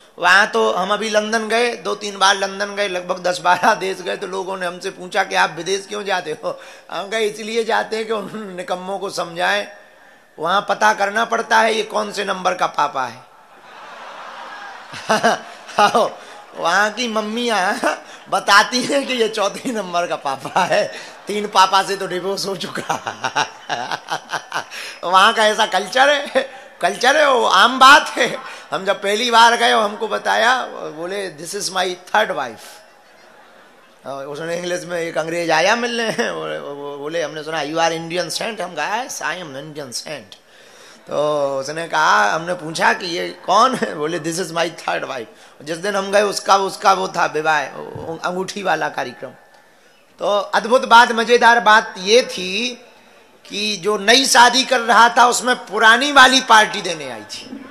वहां तो हम अभी लंदन गए, 2-3 बार लंदन गए, लगभग 10-12 देश गए, तो लोगों ने हमसे पूछा कि आप विदेश क्यों जाते हो। हम कहे इसलिए जाते हैं कि उन निकम्मों को समझाएं। वहां पता करना पड़ता है ये कौन से नंबर का पापा है। वहां की मम्मियां बताती हैं कि ये 4 नंबर का पापा है, 3 पापा से तो डिवोर्स हो चुका। वहां का ऐसा कल्चर है, वो आम बात है। हम जब पहली बार गए हमको बताया, बोले this is my 3rd wife. उसने इंग्लिश में, एक अंग्रेज आया मिलने, बोले हमने सुना यू आर इंडियन सेंट। हम कहा आई एम इंडियन सेंट। तो उसने कहा, हमने पूछा कि ये कौन है, बोले this is my 3rd wife. जिस दिन हम गए उसका वो था विवाह, अंगूठी वाला कार्यक्रम। तो अद्भुत बात, मजेदार बात ये थी कि जो नई शादी कर रहा था उसमें पुरानी वाली पार्टी देने आई थी।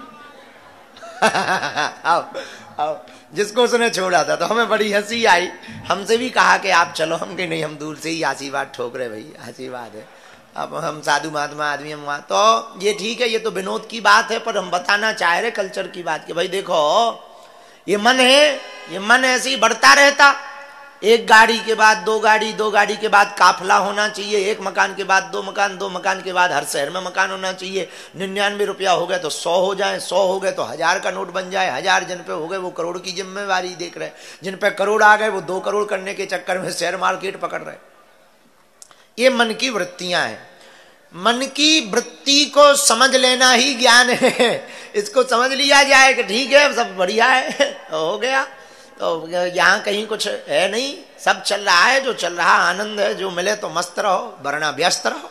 आओ, जिसको उसने छोड़ा था। तो हमें बड़ी हंसी आई, हमसे भी कहा कि आप चलो। हम कहे नहीं, हम दूर से ही आशीर्वाद ठोक रहे, भाई आशीर्वाद है, अब हम साधु महात्मा आदमी हम वहां। तो ये ठीक है, ये तो विनोद की बात है, पर हम बताना चाह रहे कल्चर की बात कि भाई देखो, ये मन है, ये मन ऐसे ही बढ़ता रहता। एक गाड़ी के बाद 2 गाड़ी, 2 गाड़ी के बाद काफिला होना चाहिए, 1 मकान के बाद 2 मकान, 2 मकान के बाद हर शहर में मकान होना चाहिए। 99 रुपया हो गए तो 100 हो जाए, 100 हो गए तो 1000 का नोट बन जाए, 1000 जिन पे हो गए वो करोड़ की जिम्मेवारी देख रहे, जिन पे करोड़ आ गए वो 2 करोड़ करने के चक्कर में शेयर मार्केट पकड़ रहे। ये मन की वृत्तियां हैं। मन की वृत्ति को समझ लेना ही ज्ञान है। इसको समझ लिया जाए कि ठीक है सब बढ़िया है, हो गया, तो यहाँ कहीं कुछ है नहीं, सब चल रहा है, जो चल रहा आनंद है, जो मिले तो मस्त रहो वरना व्यस्त रहो।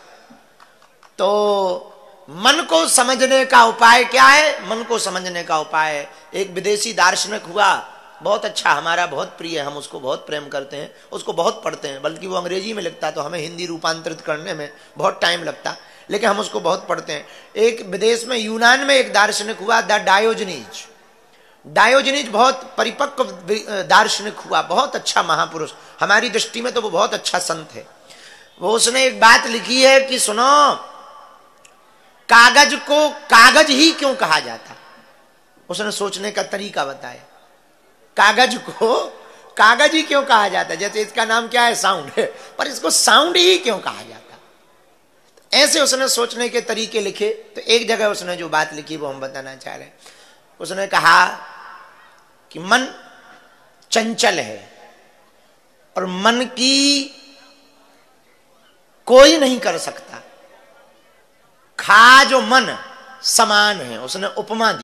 तो मन को समझने का उपाय क्या है? मन को समझने का उपाय, एक विदेशी दार्शनिक हुआ, बहुत अच्छा, हमारा बहुत प्रिय है, हम उसको बहुत प्रेम करते हैं, उसको बहुत पढ़ते हैं, बल्कि वो अंग्रेजी में लिखता तो हमें हिंदी रूपांतरित करने में बहुत टाइम लगता, लेकिन हम उसको बहुत पढ़ते हैं। एक विदेश में, यूनान में एक दार्शनिक हुआ, द डायोजनीज। डायोजनीज बहुत परिपक्व दार्शनिक हुआ, बहुत अच्छा महापुरुष, हमारी दृष्टि में तो वो बहुत अच्छा संत है। वो उसने एक बात लिखी है कि सुनो, कागज को कागज ही क्यों कहा जाता? उसने सोचने का तरीका बताया, कागज को कागज ही क्यों कहा जाता है? जैसे इसका नाम क्या है, साउंड है, पर इसको साउंड ही क्यों कहा जाता? ऐसे उसने सोचने के तरीके लिखे। तो एक जगह उसने जो बात लिखी वो हम बताना चाह रहे हैं। उसने कहा कि मन चंचल है और मन की कोई नहीं कर सकता, खा जो मन समान है। उसने उपमा दी।